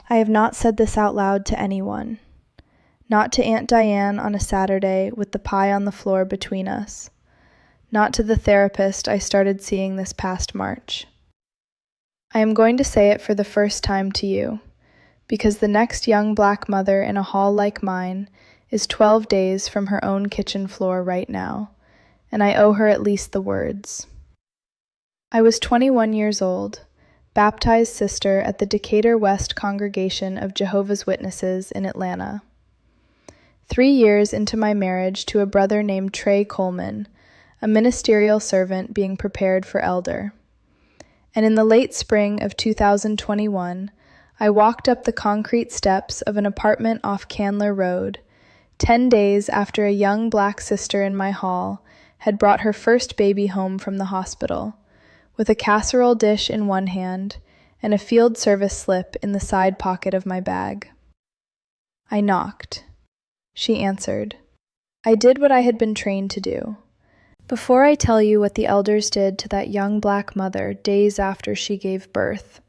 I have not said this out loud to anyone. Not to Aunt Diane on a Saturday with the pie on the floor between us. Not to the therapist I started seeing this past March. I am going to say it for the first time to you, because the next young Black mother in a hall like mine is 12 days from her own kitchen floor right now, and I owe her at least the words. I was 21 years old, baptized sister at the Decatur West Congregation of Jehovah's Witnesses in Atlanta. 3 years into my marriage to a brother named Trey Coleman, a ministerial servant being prepared for elder. And in the late spring of 2021, I walked up the concrete steps of an apartment off Candler Road, 10 days after a young Black sister in my hall had brought her first baby home from the hospital, with a casserole dish in one hand and a field service slip in the side pocket of my bag. I knocked. She answered. I did what I had been trained to do. Before I tell you what the elders did to that young Black mother days after she gave birth,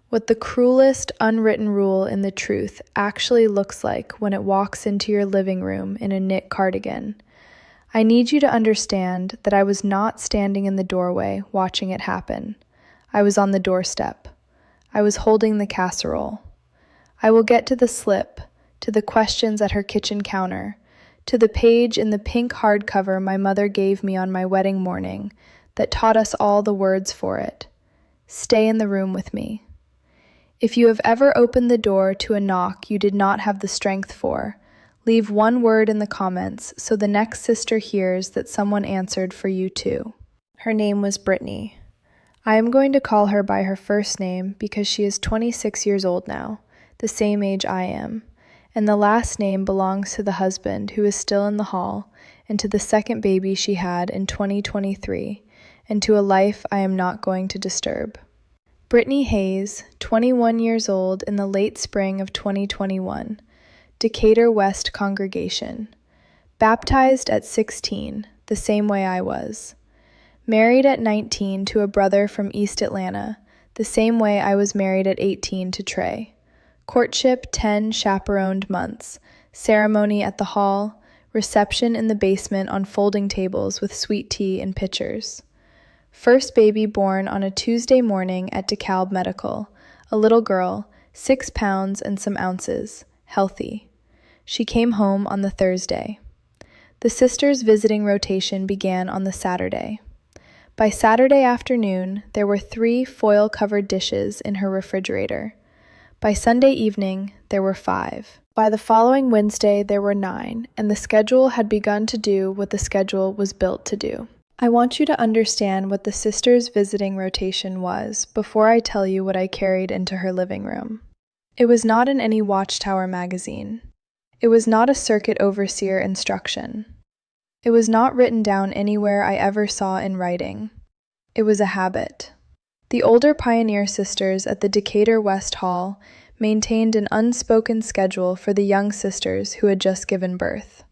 what the cruelest unwritten rule in the truth actually looks like when it walks into your living room in a knit cardigan, I need you to understand that I was not standing in the doorway watching it happen. I was on the doorstep. I was holding the casserole. I will get to the slip, to the questions at her kitchen counter, to the page in the pink hardcover my mother gave me on my wedding morning that taught us all the words for it. Stay in the room with me. If you have ever opened the door to a knock you did not have the strength for, leave one word in the comments so the next sister hears that someone answered for you too. Her name was Brittany. I am going to call her by her first name because she is 26 years old now, the same age I am, and the last name belongs to the husband who is still in the hall and to the second baby she had in 2023 and to a life I am not going to disturb. Brittany Hayes, 21 years old in the late spring of 2021, Decatur West Congregation, baptized at 16, the same way I was, married at 19 to a brother from East Atlanta, the same way I was married at 18 to Trey. Courtship 10 chaperoned months, ceremony at the hall, reception in the basement on folding tables with sweet tea and pitchers. First baby born on a Tuesday morning at DeKalb Medical, a little girl, 6 pounds and some ounces, healthy. She came home on the Thursday. The sisters' visiting rotation began on the Saturday. By Saturday afternoon, there were 3 foil-covered dishes in her refrigerator. By Sunday evening, there were 5. By the following Wednesday, there were 9, and the schedule had begun to do what the schedule was built to do. I want you to understand what the sisters' visiting rotation was before I tell you what I carried into her living room. It was not in any Watchtower magazine. It was not a circuit overseer instruction. It was not written down anywhere I ever saw in writing. It was a habit. The older pioneer sisters at the Decatur West Hall maintained an unspoken schedule for the young sisters who had just given birth.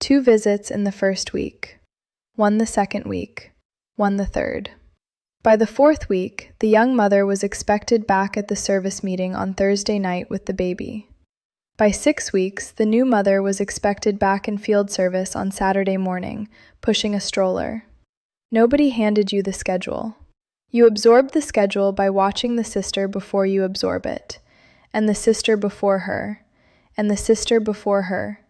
2 visits in the first week, 1 the second week, 1 the third. By the 4th week, the young mother was expected back at the service meeting on Thursday night with the baby. By 6 weeks, the new mother was expected back in field service on Saturday morning, pushing a stroller. Nobody handed you the schedule. You absorb the schedule by watching the sister before you absorb it, and the sister before her, and the sister before her,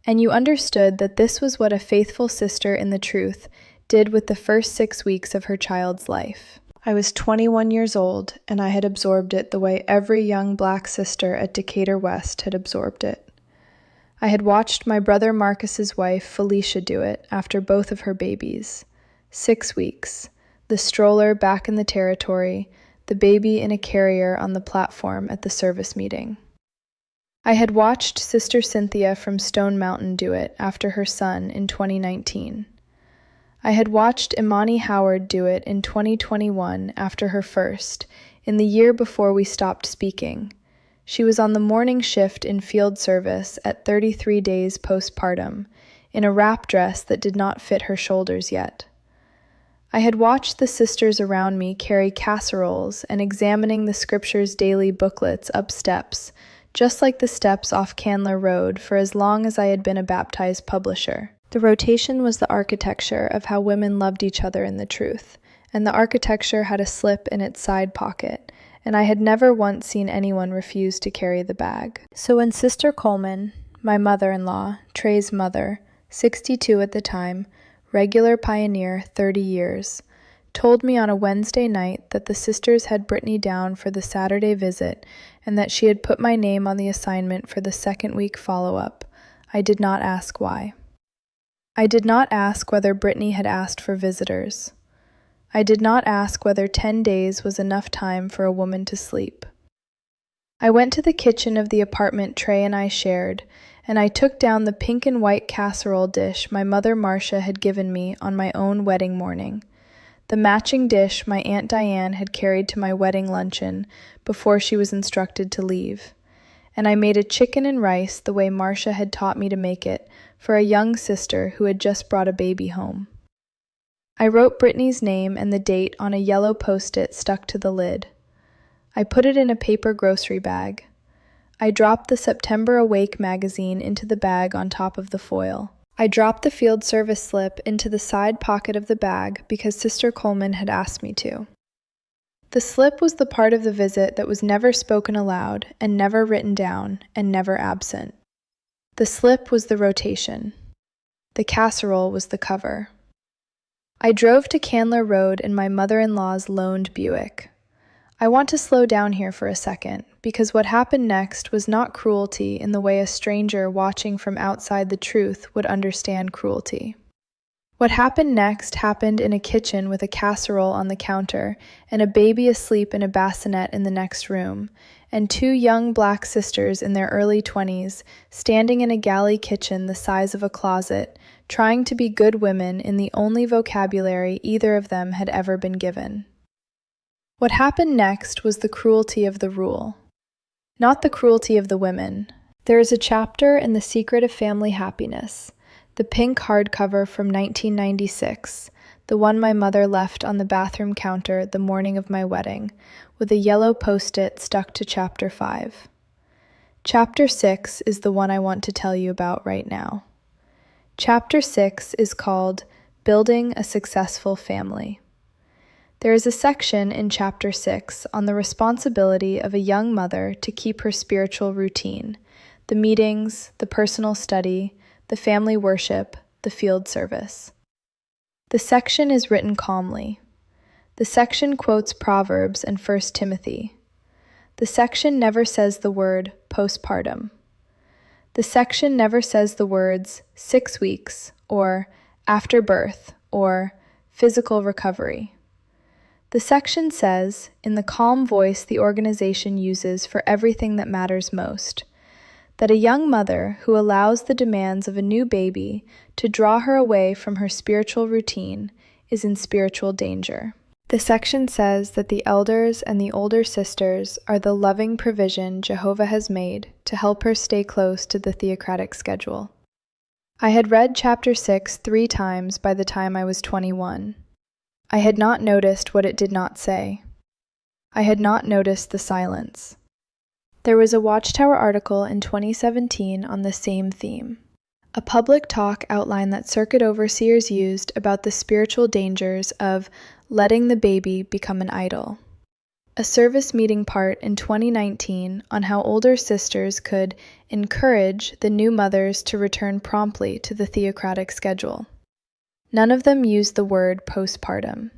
and you understood that this was what a faithful sister in the truth did with the first 6 weeks of her child's life. I was 21 years old, and I had absorbed it the way every young Black sister at Decatur West had absorbed it. I had watched my brother Marcus's wife, Felicia, do it after both of her babies. 6 weeks. The stroller back in the territory, the baby in a carrier on the platform at the service meeting. I had watched Sister Cynthia from Stone Mountain do it after her son in 2019. I had watched Imani Howard do it in 2021 after her first, in the year before we stopped speaking. She was on the morning shift in field service at 33 days postpartum, in a wrap dress that did not fit her shoulders yet. I had watched the sisters around me carry casseroles and examining the scripture's daily booklets up steps, just like the steps off Candler Road, for as long as I had been a baptized publisher. The rotation was the architecture of how women loved each other in the truth, and the architecture had a slip in its side pocket, and I had never once seen anyone refuse to carry the bag. So when Sister Coleman, my mother-in-law, Trey's mother, 62 at the time, regular pioneer 30 years, told me on a Wednesday night that the sisters had Brittany down for the Saturday visit and that she had put my name on the assignment for the second week follow-up, I did not ask why. I did not ask whether Brittany had asked for visitors. I did not ask whether 10 days was enough time for a woman to sleep. I went to the kitchen of the apartment Trey and I shared, and I took down the pink and white casserole dish my mother Marcia had given me on my own wedding morning, the matching dish my Aunt Diane had carried to my wedding luncheon before she was instructed to leave, and I made a chicken and rice the way Marcia had taught me to make it for a young sister who had just brought a baby home. I wrote Brittany's name and the date on a yellow post-it stuck to the lid. I put it in a paper grocery bag. I dropped the September Awake magazine into the bag on top of the foil. I dropped the field service slip into the side pocket of the bag because Sister Coleman had asked me to. The slip was the part of the visit that was never spoken aloud and never written down and never absent. The slip was the rotation. The casserole was the cover. I drove to Candler Road in my mother-in-law's loaned Buick. I want to slow down here for a second, because what happened next was not cruelty in the way a stranger watching from outside the truth would understand cruelty. What happened next happened in a kitchen with a casserole on the counter and a baby asleep in a bassinet in the next room, and two young black sisters in their early 20s standing in a galley kitchen the size of a closet, trying to be good women in the only vocabulary either of them had ever been given. What happened next was the cruelty of the rule, not the cruelty of the women. There is a chapter in The Secret of Family Happiness, the pink hardcover from 1996, the one my mother left on the bathroom counter the morning of my wedding, with a yellow post-it stuck to Chapter 5. Chapter 6 is the one I want to tell you about right now. Chapter 6 is called Building a Successful Family. There is a section in Chapter 6 on the responsibility of a young mother to keep her spiritual routine, the meetings, the personal study, the family worship, the field service. The section is written calmly. The section quotes Proverbs and 1 Timothy. The section never says the word postpartum. The section never says the words 6 weeks, or after birth, or physical recovery. The section says, in the calm voice the organization uses for everything that matters most, that a young mother who allows the demands of a new baby to draw her away from her spiritual routine is in spiritual danger. The section says that the elders and the older sisters are the loving provision Jehovah has made to help her stay close to the theocratic schedule. I had read Chapter 6 3 times by the time I was 21. I had not noticed what it did not say. I had not noticed the silence. There was a Watchtower article in 2017 on the same theme. A public talk outline that circuit overseers used about the spiritual dangers of letting the baby become an idol. A service meeting part in 2019 on how older sisters could encourage the new mothers to return promptly to the theocratic schedule. None of them used the word postpartum.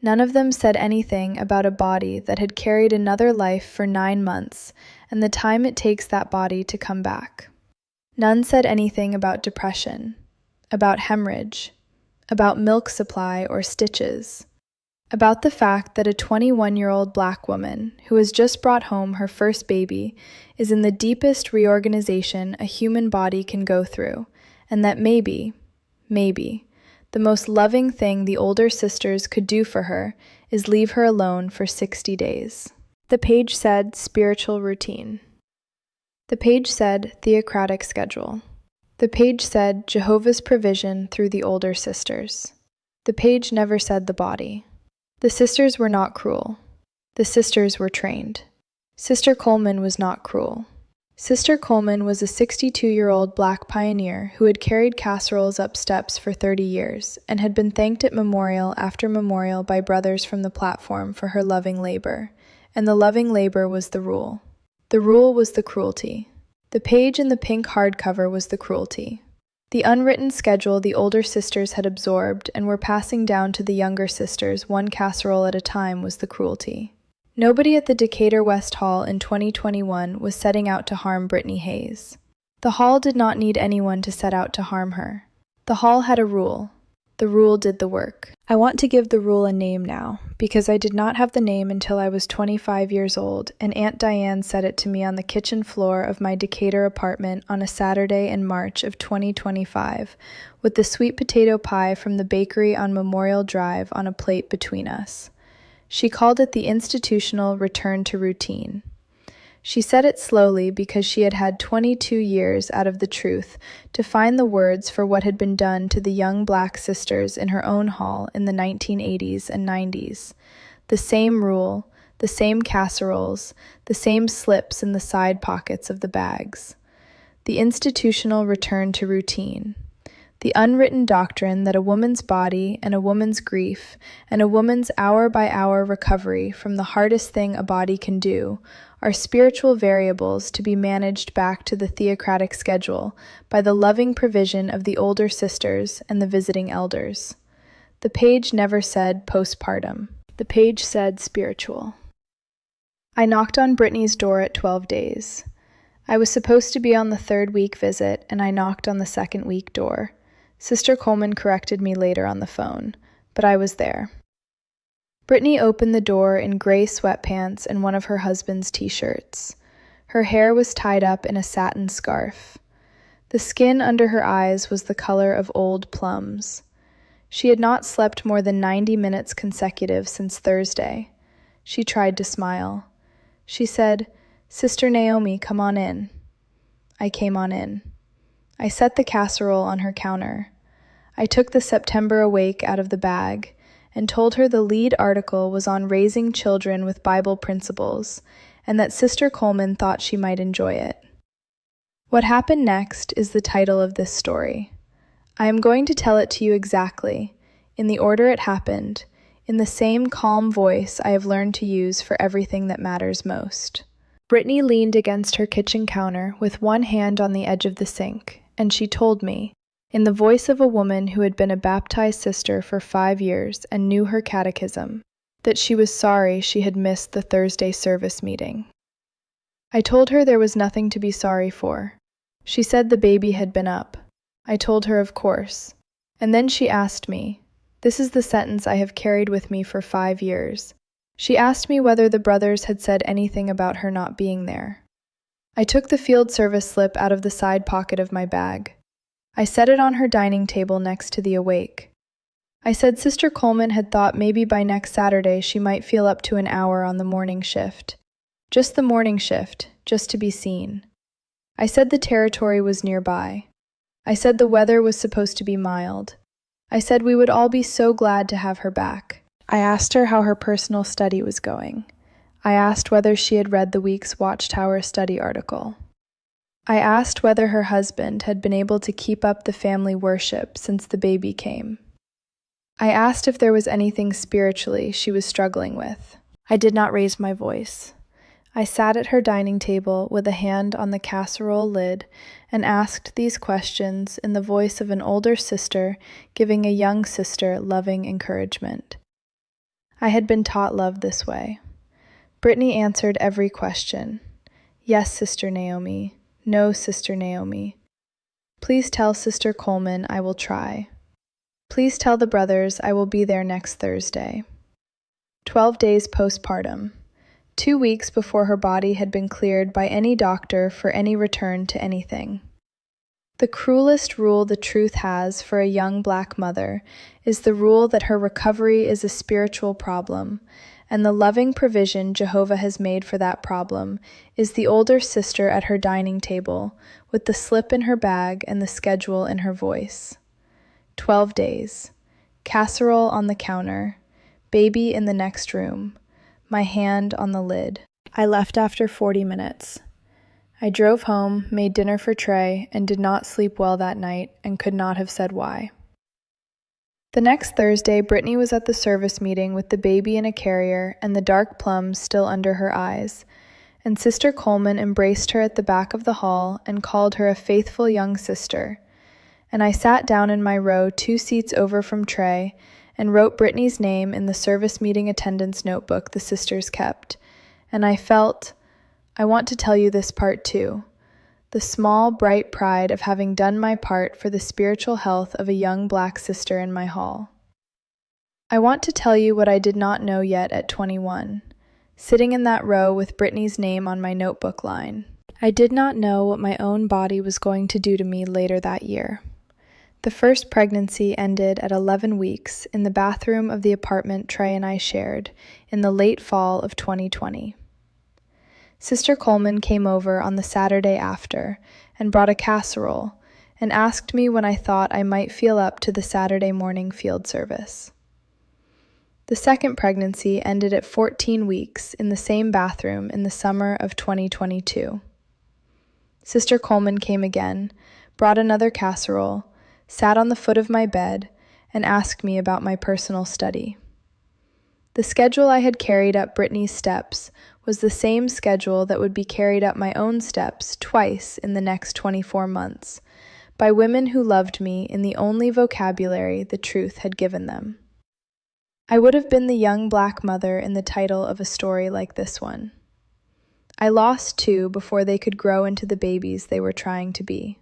None of them said anything about a body that had carried another life for 9 months and the time it takes that body to come back. None said anything about depression, about hemorrhage, about milk supply or stitches, about the fact that a 21-year-old black woman who has just brought home her first baby is in the deepest reorganization a human body can go through, and that maybe, the most loving thing the older sisters could do for her is leave her alone for 60 days. The page said spiritual routine. The page said theocratic schedule. The page said Jehovah's provision through the older sisters. The page never said the body. The sisters were not cruel. The sisters were trained. Sister Coleman was not cruel. Sister Coleman was a 62-year-old black pioneer who had carried casseroles up steps for 30 years and had been thanked at memorial after memorial by brothers from the platform for her loving labor. And the loving labor was the rule. The rule was the cruelty. The page in the pink hardcover was the cruelty. The unwritten schedule the older sisters had absorbed and were passing down to the younger sisters one casserole at a time was the cruelty. Nobody at the Decatur West Hall in 2021 was setting out to harm Brittany Hayes. The hall did not need anyone to set out to harm her. The hall had a rule. The rule did the work. I want to give the rule a name now, because I did not have the name until I was 25 years old, and Aunt Diane said it to me on the kitchen floor of my Decatur apartment on a Saturday in March of 2025, with the sweet potato pie from the bakery on Memorial Drive on a plate between us. She called it the institutional return to routine. She said it slowly because she had had 22 years out of the truth to find the words for what had been done to the young black sisters in her own hall in the 1980s and 90s. The same rule, the same casseroles, the same slips in the side pockets of the bags. The institutional return to routine. The unwritten doctrine that a woman's body and a woman's grief and a woman's hour-by-hour recovery from the hardest thing a body can do are spiritual variables to be managed back to the theocratic schedule by the loving provision of the older sisters and the visiting elders. The page never said postpartum. The page said spiritual. I knocked on Brittany's door at 12 days. I was supposed to be on the 3rd week visit, and I knocked on the 2nd week door. Sister Coleman corrected me later on the phone, but I was there. Brittany opened the door in gray sweatpants and one of her husband's t-shirts. Her hair was tied up in a satin scarf. The skin under her eyes was the color of old plums. She had not slept more than 90 minutes consecutive since Thursday. She tried to smile. She said, "Sister Naomi, come on in." I came on in. I set the casserole on her counter. I took the September Awake out of the bag and told her the lead article was on raising children with Bible principles and that Sister Coleman thought she might enjoy it. What happened next is the title of this story. I am going to tell it to you exactly, in the order it happened, in the same calm voice I have learned to use for everything that matters most. Brittany leaned against her kitchen counter with one hand on the edge of the sink, and she told me, in the voice of a woman who had been a baptized sister for 5 years and knew her catechism, that she was sorry she had missed the Thursday service meeting. I told her there was nothing to be sorry for. She said the baby had been up. I told her of course. And then she asked me, this is the sentence I have carried with me for 5 years. She asked me whether the brothers had said anything about her not being there. I took the field service slip out of the side pocket of my bag. I set it on her dining table next to the Awake. I said Sister Coleman had thought maybe by next Saturday she might feel up to an hour on the morning shift. Just the morning shift, just to be seen. I said the territory was nearby. I said the weather was supposed to be mild. I said we would all be so glad to have her back. I asked her how her personal study was going. I asked whether she had read the week's Watchtower study article. I asked whether her husband had been able to keep up the family worship since the baby came. I asked if there was anything spiritually she was struggling with. I did not raise my voice. I sat at her dining table with a hand on the casserole lid and asked these questions in the voice of an older sister giving a young sister loving encouragement. I had been taught love this way. Brittany answered every question. Yes, Sister Naomi. No, Sister Naomi. Please tell Sister Coleman I will try. Please tell the brothers I will be there next Thursday. 12 days postpartum. 2 weeks before her body had been cleared by any doctor for any return to anything. The cruelest rule the truth has for a young black mother is the rule that her recovery is a spiritual problem, and the loving provision Jehovah has made for that problem is the older sister at her dining table with the slip in her bag and the schedule in her voice. 12 days. casserole on the counter, baby in the next room, my hand on the lid. I left after 40 minutes. I drove home, made dinner for Trey, and did not sleep well that night and could not have said why. The next Thursday, Brittany was at the service meeting with the baby in a carrier and the dark plums still under her eyes, and Sister Coleman embraced her at the back of the hall and called her a faithful young sister. And I sat down in my row 2 seats over from Trey and wrote Brittany's name in the service meeting attendance notebook the sisters kept, and I felt, I want to tell you this part too, the small, bright pride of having done my part for the spiritual health of a young Black sister in my hall. I want to tell you what I did not know yet at 21, sitting in that row with Brittany's name on my notebook line. I did not know what my own body was going to do to me later that year. The first pregnancy ended at 11 weeks in the bathroom of the apartment Trey and I shared in the late fall of 2020. Sister Coleman came over on the Saturday after and brought a casserole and asked me when I thought I might feel up to the Saturday morning field service. The second pregnancy ended at 14 weeks in the same bathroom in the summer of 2022. Sister Coleman came again, brought another casserole, sat on the foot of my bed, and asked me about my personal study. The schedule I had carried up Brittany's steps was the same schedule that would be carried up my own steps twice in the next 24 months, by women who loved me in the only vocabulary the truth had given them. I would have been the young Black mother in the title of a story like this one. I lost 2 before they could grow into the babies they were trying to be.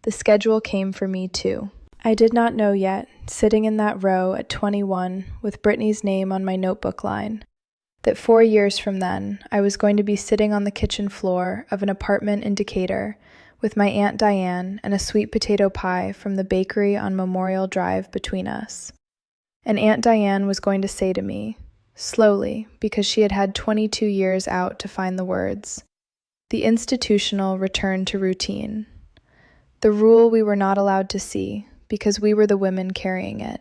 The schedule came for me too. I did not know yet, sitting in that row at 21 with Brittany's name on my notebook line, that 4 years from then I was going to be sitting on the kitchen floor of an apartment in Decatur with my Aunt Diane and a sweet potato pie from the bakery on Memorial Drive between us. And Aunt Diane was going to say to me, slowly, because she had had 22 years out to find the words, the institutional return to routine. The rule we were not allowed to see, because we were the women carrying it.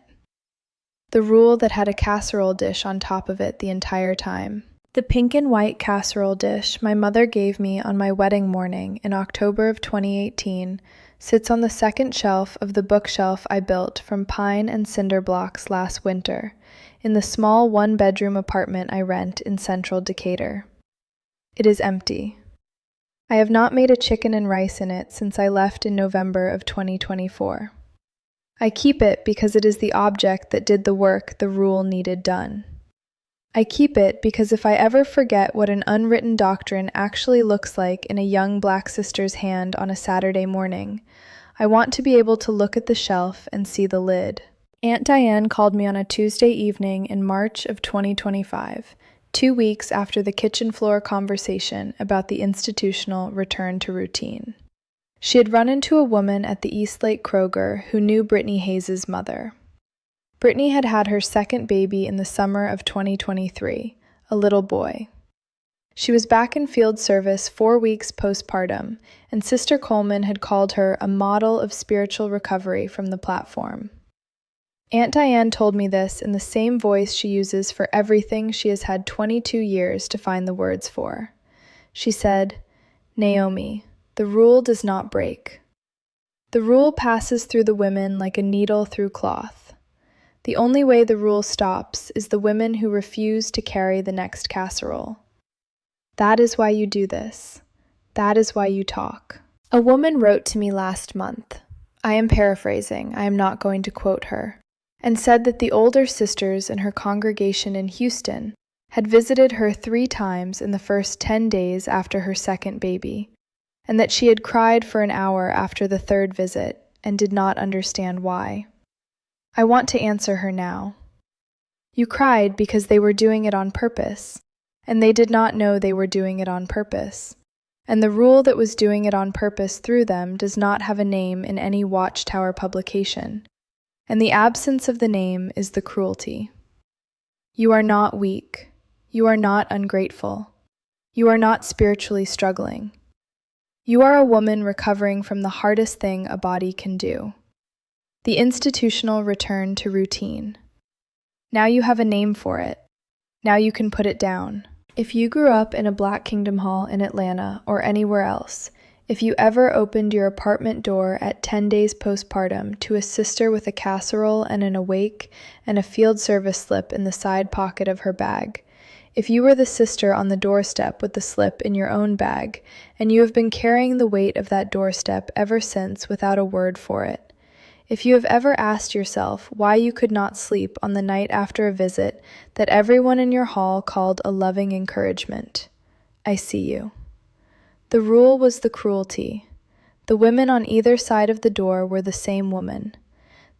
The rule that had a casserole dish on top of it the entire time. The pink and white casserole dish my mother gave me on my wedding morning in October of 2018 sits on the second shelf of the bookshelf I built from pine and cinder blocks last winter, in the small 1-bedroom apartment I rent in central Decatur. It is empty. I have not made a chicken and rice in it since I left in November of 2024. I keep it because it is the object that did the work the rule needed done. I keep it because if I ever forget what an unwritten doctrine actually looks like in a young Black sister's hand on a Saturday morning, I want to be able to look at the shelf and see the lid. Aunt Diane called me on a Tuesday evening in March of 2025, 2 weeks after the kitchen floor conversation about the institutional return to routine. She had run into a woman at the Eastlake Kroger who knew Brittany Hayes' mother. Brittany had had her second baby in the summer of 2023, a little boy. She was back in field service 4 weeks postpartum, and Sister Coleman had called her a model of spiritual recovery from the platform. Aunt Diane told me this in the same voice she uses for everything she has had 22 years to find the words for. She said, "Naomi, the rule does not break. The rule passes through the women like a needle through cloth. The only way the rule stops is the women who refuse to carry the next casserole. That is why you do this. That is why you talk." A woman wrote to me last month. I am paraphrasing, I am not going to quote her, and said that the older sisters in her congregation in Houston had visited her 3 times in the first 10 days after her second baby, and that she had cried for an hour after the 3rd visit and did not understand why. I want to answer her now. You cried because they were doing it on purpose, and they did not know they were doing it on purpose, and the rule that was doing it on purpose through them does not have a name in any Watchtower publication, and the absence of the name is the cruelty. You are not weak. You are not ungrateful. You are not spiritually struggling. You are a woman recovering from the hardest thing a body can do. The institutional return to routine. Now you have a name for it. Now you can put it down. If you grew up in a Black Kingdom Hall in Atlanta or anywhere else, if you ever opened your apartment door at 10 days postpartum to a sister with a casserole and an awake and a field service slip in the side pocket of her bag, if you were the sister on the doorstep with the slip in your own bag, and you have been carrying the weight of that doorstep ever since without a word for it, if you have ever asked yourself why you could not sleep on the night after a visit that everyone in your hall called a loving encouragement, I see you. The rule was the cruelty. The women on either side of the door were the same woman.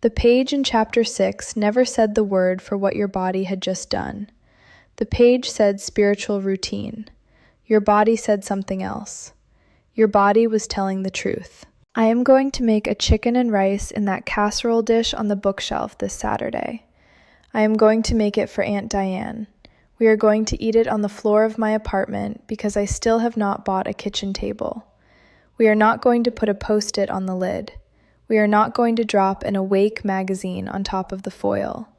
The page in chapter 6 never said the word for what your body had just done. The page said spiritual routine. Your body said something else. Your body was telling the truth. I am going to make a chicken and rice in that casserole dish on the bookshelf this Saturday. I am going to make it for Aunt Diane. We are going to eat it on the floor of my apartment because I still have not bought a kitchen table. We are not going to put a Post-it on the lid. We are not going to drop an Awake magazine on top of the foil.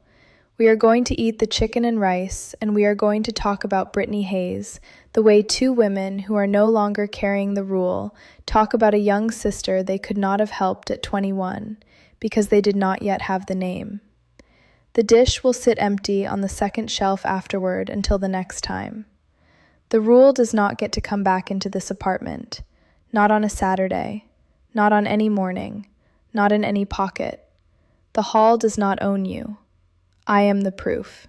We are going to eat the chicken and rice, and we are going to talk about Brittany Hayes, the way two women who are no longer carrying the rule talk about a young sister they could not have helped at 21 because they did not yet have the name. The dish will sit empty on the second shelf afterward until the next time. The rule does not get to come back into this apartment, not on a Saturday, not on any morning, not in any pocket. The hall does not own you. I am the proof.